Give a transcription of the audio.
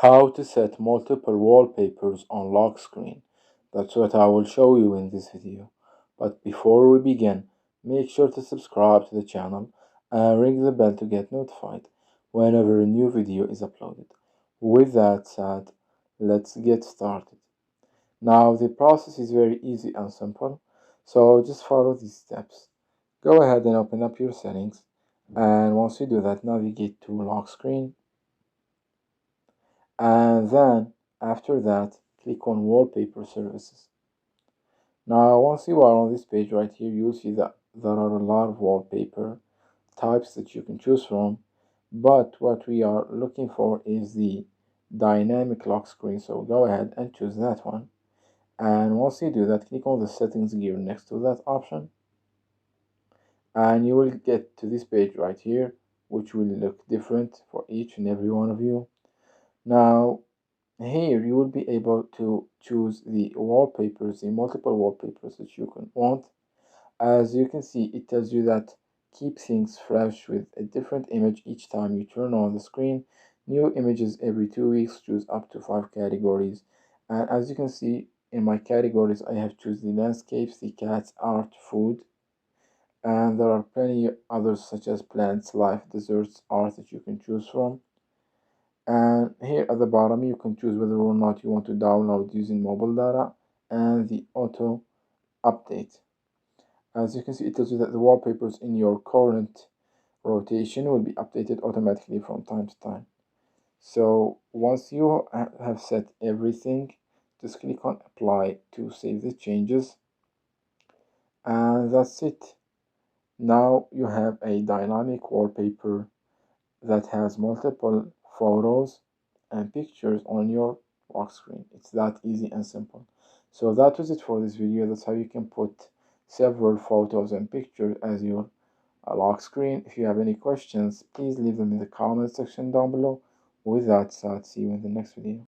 How to set multiple wallpapers on lock screen. That's what I will show you in this video. But before we begin, make sure to subscribe to the channel and ring the bell to get notified whenever a new video is uploaded. With that said, let's get started. Now the process is very easy and simple, so just follow these steps. Go ahead and open up your settings, and once you do that, navigate to lock screen, and then after that click on wallpaper services. Now once you are on this page right here, you'll see that there are a lot of wallpaper types that you can choose from, but what we are looking for is the dynamic lock screen, so go ahead and choose that one. And once you do that, click on the settings gear next to that option, and you will get to this page right here, which will look different for each and every one of you. Now here you will be able to choose the wallpapers, the multiple wallpapers that you can want. As you can see, it tells you that keep things fresh with a different image each time you turn on the screen. New images every 2 weeks, choose up to 5 categories. And as you can see in my categories, I have chosen the landscapes, the cats, art, food, and there are plenty others such as plants, life, desserts, art that you can choose from. And here at the bottom you can choose whether or not you want to download using mobile data and the auto update. As you can see, it tells you that the wallpapers in your current rotation will be updated automatically from time to time. So once you have set everything, just click on apply to save the changes, and that's it. Now you have a dynamic wallpaper that has multiple photos and pictures on your lock screen. It's that easy and simple. So that was it for this video. That's how you can put several photos and pictures as your lock screen. If you have any questions, please leave them in the comment section down below. With that said, see you in the next video.